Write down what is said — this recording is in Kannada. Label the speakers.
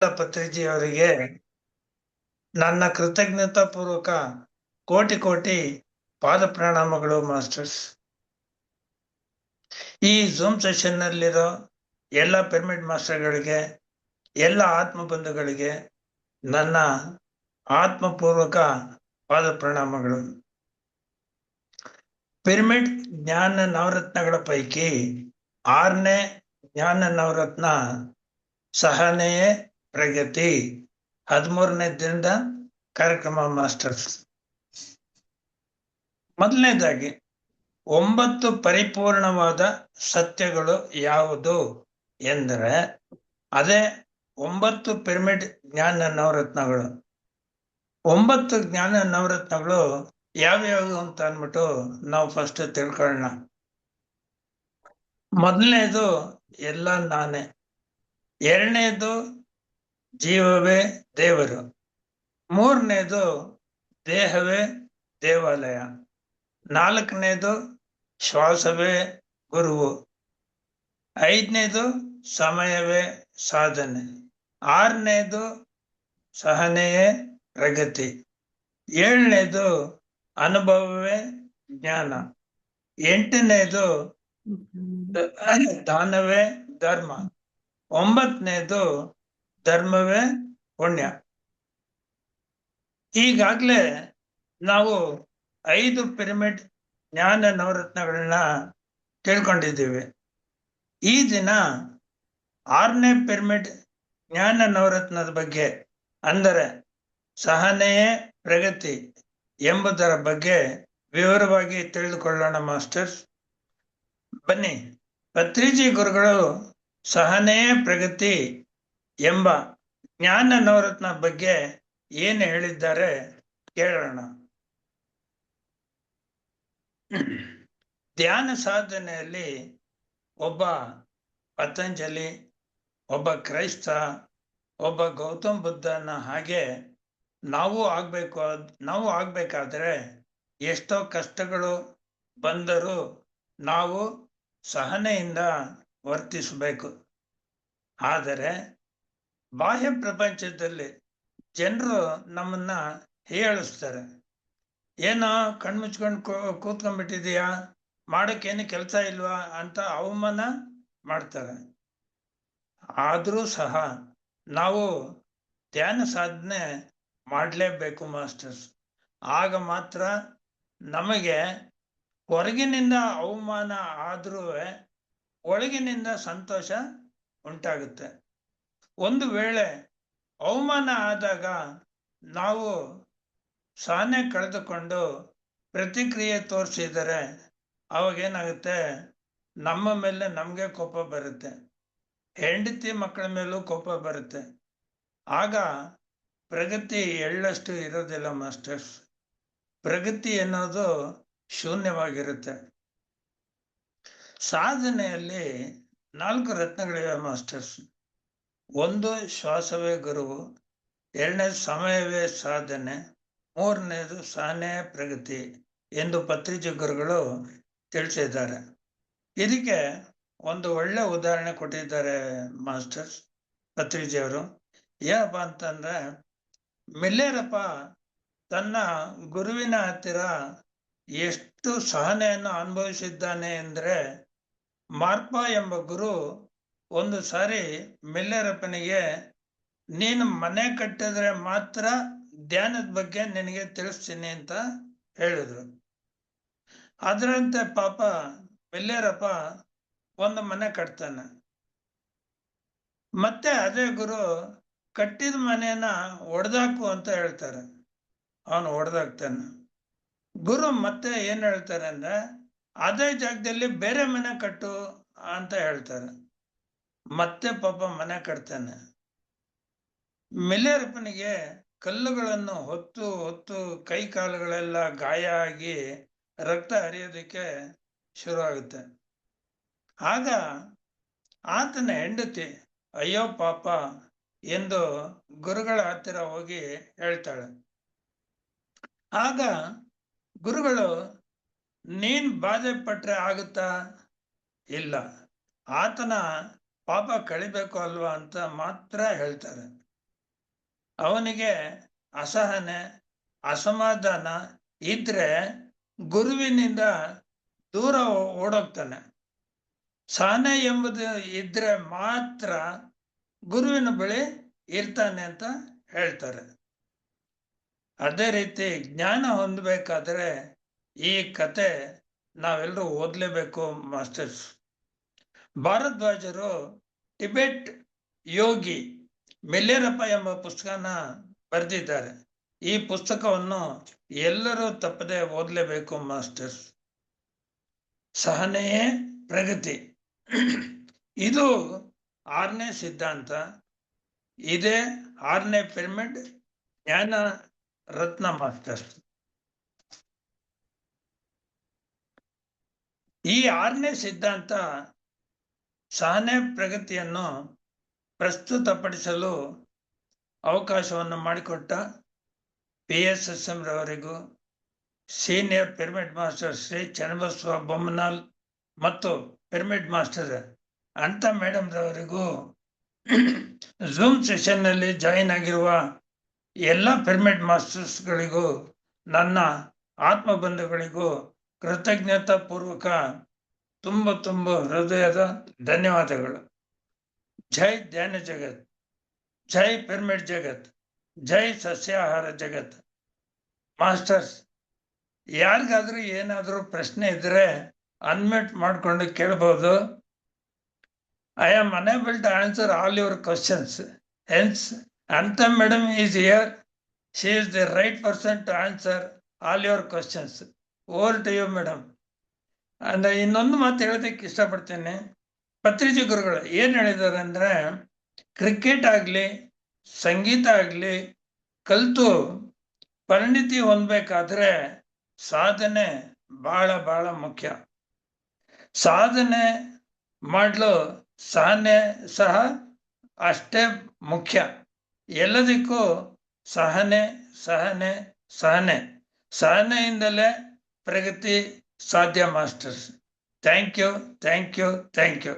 Speaker 1: ಪತ್ರಿಜಿಯವರಿಗೆ ನನ್ನ ಕೃತಜ್ಞತಾ ಪೂರ್ವಕ ಕೋಟಿ ಕೋಟಿ ಪಾದ ಪ್ರಣಾಮಗಳು ಮಾಸ್ಟರ್ಸ್. ಈ ಝೂಮ್ ಸೆಷನ್ ನಲ್ಲಿರೋ ಎಲ್ಲ ಪಿರಮಿಡ್ ಮಾಸ್ಟರ್ಗಳಿಗೆ, ಎಲ್ಲ ಆತ್ಮ ಬಂಧುಗಳಿಗೆ ನನ್ನ ಆತ್ಮಪೂರ್ವಕ ಪಾದ ಪ್ರಣಾಮಗಳು. ಪಿರಮಿಡ್ ಜ್ಞಾನ ನವರತ್ನಗಳ ಪೈಕಿ 6ನೇ ಜ್ಞಾನ ನವರತ್ನ ಸಹನೆಯೇ ಪ್ರಗತಿ 13ನೇ ದಿನದ ಕಾರ್ಯಕ್ರಮ ಮಾಸ್ಟರ್ಸ್. ಮೊದಲನೇದಾಗಿ 9 ಪರಿಪೂರ್ಣವಾದ ಸತ್ಯಗಳು ಯಾವುದು ಎಂದರೆ ಅದೇ 9 ಪಿರಮಿಡ್ ಜ್ಞಾನ ನವರತ್ನಗಳು. 9 ಜ್ಞಾನ ನವರತ್ನಗಳು ಯಾವ್ಯಾವು ಅಂತ ಅಂದ್ಬಿಟ್ಟು ನಾವು ಫಸ್ಟ್ ತಿಳ್ಕೊಳ್ಳೋಣ. ಮೊದಲನೇದು ಎಲ್ಲ ನಾನೇ, ಎರಡನೇದು ಜೀವವೇ ದೇವರು, ಮೂರನೇದು ದೇಹವೇ ದೇವಾಲಯ, ನಾಲ್ಕನೇದು ಶ್ವಾಸವೇ ಗುರುವು, ಐದನೇದು ಸಮಯವೇ ಸಾಧನೆ, ಆರನೇದು ಸಹನೆಯೇ ಪ್ರಗತಿ, ಏಳನೇದು ಅನುಭವವೇ ಜ್ಞಾನ, ಎಂಟನೇದು ದಾನವೇ ಧರ್ಮ, ಒಂಬತ್ತನೇದು ಧರ್ಮವೇ ಪುಣ್ಯ. ಈಗಾಗ್ಲೇ ನಾವು 5 ಪಿರಮಿಡ್ ಜ್ಞಾನ ನವರತ್ನಗಳನ್ನ ತಿಳ್ಕೊಂಡಿದ್ದೀವಿ. ಈ ದಿನ 6ನೇ ಪಿರಮಿಡ್ ಜ್ಞಾನ ನವರತ್ನದ ಬಗ್ಗೆ ಅಂದರೆ ಸಹನೆಯೇ ಪ್ರಗತಿ ಎಂಬುದರ ಬಗ್ಗೆ ವಿವರವಾಗಿ ತಿಳಿದುಕೊಳ್ಳೋಣ ಮಾಸ್ಟರ್ಸ್. ಬನ್ನಿ, ಪತ್ರಿಜಿ ಗುರುಗಳು ಸಹನೆಯೇ ಪ್ರಗತಿ ಎಂಬ ಜ್ಞಾನ ನವರತ್ನ ಬಗ್ಗೆ ಏನು ಹೇಳಿದ್ದಾರೆ ಕೇಳೋಣ. ಧ್ಯಾನ ಸಾಧನೆಯಲ್ಲಿ ಒಬ್ಬ ಪತಂಜಲಿ, ಒಬ್ಬ ಕ್ರೈಸ್ತ, ಒಬ್ಬ ಗೌತಮ್ ಬುದ್ಧನ ಹಾಗೆ ನಾವು ಆಗ್ಬೇಕಾದ್ರೆ ಎಷ್ಟೋ ಕಷ್ಟಗಳು ಬಂದರೂ ನಾವು ಸಹನೆಯಿಂದ ವರ್ತಿಸಬೇಕು. ಆದರೆ ಬಾಹ್ಯ ಪ್ರಪಂಚದಲ್ಲಿ ಜನರು ನಮ್ಮನ್ನ ಹೀಯಾಳಿಸ್ತಾರೆ. ಏನೋ ಕಣ್ಮುಚ್ಕೊಂಡು ಕೂತ್ಕೊಂಡ್ಬಿಟ್ಟಿದೀಯಾ, ಮಾಡೋಕ್ಕೇನು ಕೆಲಸ ಇಲ್ವಾ ಅಂತ ಅವಮಾನ ಮಾಡ್ತಾರೆ. ಆದರೂ ಸಹ ನಾವು ಧ್ಯಾನ ಸಾಧನೆ ಮಾಡಲೇಬೇಕು ಮಾಸ್ಟರ್ಸ್. ಆಗ ಮಾತ್ರ ನಮಗೆ ಹೊರಗಿನಿಂದ ಅವಮಾನ ಆದ್ರೂ ಒಳಗಿನಿಂದ ಸಂತೋಷ ಉಂಟಾಗುತ್ತೆ. ಒಂದು ವೇಳೆ ಅವಮಾನ ಆದಾಗ ನಾವು ಸಹನೆ ಕಳೆದುಕೊಂಡು ಪ್ರತಿಕ್ರಿಯೆ ತೋರಿಸಿದರೆ ಅವಾಗೇನಾಗುತ್ತೆ, ನಮ್ಮ ಮೇಲೆ ನಮಗೆ ಕೋಪ ಬರುತ್ತೆ, ಹೆಂಡತಿ ಮಕ್ಕಳ ಮೇಲೂ ಕೋಪ ಬರುತ್ತೆ. ಆಗ ಪ್ರಗತಿ ಎಳ್ಳಷ್ಟು ಇರೋದಿಲ್ಲ ಮಾಸ್ಟರ್ಸ್. ಪ್ರಗತಿ ಅನ್ನೋದು ಶೂನ್ಯವಾಗಿರುತ್ತೆ. ಸಾಧನೆಯಲ್ಲಿ 4 ರತ್ನಗಳಿವೆ ಮಾಸ್ಟರ್ಸ್. 1 ಶ್ವಾಸವೇ ಗುರುವು, 2ನೇದು ಸಮಯವೇ ಸಾಧನೆ, 3ನೇದು ಸಹನೆಯ ಪ್ರಗತಿ ಎಂದು ಪತ್ರಿಜಿ ಗುರುಗಳು ತಿಳಿಸಿದ್ದಾರೆ. ಇದಕ್ಕೆ ಒಂದು ಒಳ್ಳೆ ಉದಾಹರಣೆ ಕೊಟ್ಟಿದ್ದಾರೆ ಮಾಸ್ಟರ್ಸ್ ಪತ್ರಿಜಿ ಅವರು. ಏನಪ್ಪ ಅಂತಂದ್ರೆ, ಮಿಲ್ಲೇರಪ್ಪ ತನ್ನ ಗುರುವಿನ ಹತ್ತಿರ ಎಷ್ಟು ಸಹನೆಯನ್ನು ಅನುಭವಿಸಿದ್ದಾನೆ ಅಂದ್ರೆ, ಮಾರ್ಪ ಎಂಬ ಗುರು ಒಂದು ಸಾರಿ ಮಿಲ್ಲೇರಪ್ಪನಿಗೆ, ನೀನು ಮನೆ ಕಟ್ಟಿದ್ರೆ ಮಾತ್ರ ಧ್ಯಾನದ ಬಗ್ಗೆ ನಿನಗೆ ತಿಳಿಸ್ತೀನಿ ಅಂತ ಹೇಳಿದ್ರು. ಅದರಂತೆ ಪಾಪ ಮಿಲ್ಲೇರಪ್ಪ ಒಂದು ಮನೆ ಕಟ್ತಾನೆ. ಮತ್ತೆ ಅದೇ ಗುರು ಕಟ್ಟಿದ ಮನೆಯನ್ನ ಒಡೆದಾಕು ಅಂತ ಹೇಳ್ತಾರೆ. ಅವನು ಒಡೆದಾಕ್ತಾನೆ. ಗುರು ಮತ್ತೆ ಏನ್ ಹೇಳ್ತಾರೆ ಅಂದ್ರೆ, ಅದೇ ಜಾಗದಲ್ಲಿ ಬೇರೆ ಮನೆ ಕಟ್ಟು ಅಂತ ಹೇಳ್ತಾರೆ. ಮತ್ತೆ ಪಾಪ ಮನೆ ಕಟ್ತಾನೆ. ಮಿಲ್ಲೇರಪ್ಪನಿಗೆ ಕಲ್ಲುಗಳನ್ನು ಹೊತ್ತು ಹೊತ್ತು ಕೈ ಕಾಲುಗಳೆಲ್ಲ ಗಾಯ ಆಗಿ ರಕ್ತ ಹರಿಯೋದಕ್ಕೆ ಶುರು ಆಗುತ್ತೆ. ಆಗ ಆತನ ಹೆಂಡತಿ ಅಯ್ಯೋ ಪಾಪ ಎಂದು ಗುರುಗಳ ಹತ್ತಿರ ಹೋಗಿ ಹೇಳ್ತಾಳೆ. ಆಗ ಗುರುಗಳು, ನೀನ್ ಬಾಧೆ ಪಟ್ರೆ ಆಗುತ್ತಾ? ಇಲ್ಲ, ಆತನ ಪಾಪ ಕಳಿಬೇಕು ಅಲ್ವಾ ಅಂತ ಮಾತ್ರ ಹೇಳ್ತಾರೆ. ಅವನಿಗೆ ಅಸಹನೆ, ಅಸಮಾಧಾನ ಇದ್ರೆ ಗುರುವಿನಿಂದ ದೂರ ಓಡೋಗ್ತಾನೆ. ಸಹನೆ ಎಂಬುದು ಇದ್ರೆ ಮಾತ್ರ ಗುರುವಿನ ಬಳಿ ಇರ್ತಾನೆ ಅಂತ ಹೇಳ್ತಾರೆ. ಅದೇ ರೀತಿ ಜ್ಞಾನ ಹೊಂದಬೇಕಾದ್ರೆ ಈ ಕತೆ ನಾವೆಲ್ಲರೂ ಓದಲೇಬೇಕು ಮಾಸ್ಟರ್ಸ್. ಭಾರದ್ವಾಜರು ಟಿಬೆಟ್ ಯೋಗಿ ಮೆಲ್ಲೇರಪ್ಪ ಎಂಬ ಪುಸ್ತಕನ ಬರೆದಿದ್ದಾರೆ. ಈ ಪುಸ್ತಕವನ್ನು ಎಲ್ಲರೂ ತಪ್ಪದೆ ಓದಲೇಬೇಕು ಮಾಸ್ಟರ್ಸ್. ಸಹನೆಯೇ ಪ್ರಗತಿ, ಇದು 6ನೇ ಸಿದ್ಧಾಂತ. ಇದೇ 6ನೇ ಪಿರಮಿಡ್ ಜ್ಞಾನ ರತ್ನ ಮಾಸ್ಟರ್ಸ್. ಈ 6ನೇ ಸಿದ್ಧಾಂತ ಸಹನೆ ಪ್ರಗತಿಯನ್ನು ಪ್ರಸ್ತುತಪಡಿಸಲು ಅವಕಾಶವನ್ನು ಮಾಡಿಕೊಟ್ಟ PSSM ರವರಿಗೂ, senior pyramid master Shri Channabasava Bommanal ಮತ್ತು ಪಿರಮಿಡ್ ಮಾಸ್ಟರ್ ಅಂತ ಮೇಡಮ್ ರವರಿಗೂ, ಝೂಮ್ ಸೆಷನ್ ನಲ್ಲಿ ಜಾಯಿನ್ ಆಗಿರುವ ಎಲ್ಲ ಪಿರಮಿಡ್ ಮಾಸ್ಟರ್ಸ್ಗಳಿಗೂ, ನನ್ನ ಆತ್ಮ ಬಂಧುಗಳಿಗೂ ಕೃತಜ್ಞತಾ ಪೂರ್ವಕ ತುಂಬ ಹೃದಯದ ಧನ್ಯವಾದಗಳು. ಜೈ ಧ್ಯಾನ ಜಗತ್, ಜೈ ಪಿರಮಿಡ್ ಜಗತ್, ಜೈ ಸಸ್ಯಾಹಾರ ಜಗತ್. ಮಾಸ್ಟರ್ಸ್, ಯಾರಿಗಾದ್ರೂ ಏನಾದರೂ ಪ್ರಶ್ನೆ ಇದ್ರೆ ಅನ್ಮ್ಯೂಟ್ ಮಾಡ್ಕೊಂಡು ಕೇಳಬಹುದು. I am unable to answer all your questions. Hence, Anta madam is here. She is the right person to answer all your questions. Over to you, madam. And ಇನ್ನೊಂದು ಮಾತು ಹೇಳೋದಕ್ಕೆ ಇಷ್ಟಪಡ್ತೇನೆ. ಪತ್ರಿಜಿ ಗುರುಗಳು ಏನ್ ಹೇಳಿದ್ದಾರೆ ಅಂದ್ರೆ, ಕ್ರಿಕೆಟ್ ಆಗ್ಲಿ, ಸಂಗೀತ ಆಗ್ಲಿ ಕಲಿತು ಪರಿಣಿತಿ ಹೊಂದಬೇಕಾದ್ರೆ ಸಾಧನೆ ಬಹಳ ಮುಖ್ಯ. ಸಾಧನೆ ಮಾಡಲು ಸಹನೆ ಸಹ ಅಷ್ಟೇ ಮುಖ್ಯ. ಎಲ್ಲದಕ್ಕೂ ಸಹನೆ ಸಹನೆ ಸಹನೆ ಸಹನೆಯಿಂದಲೇ ಪ್ರಗತಿ ಸಾಧ್ಯ ಮಾಸ್ಟರ್ಸ್. Thank you.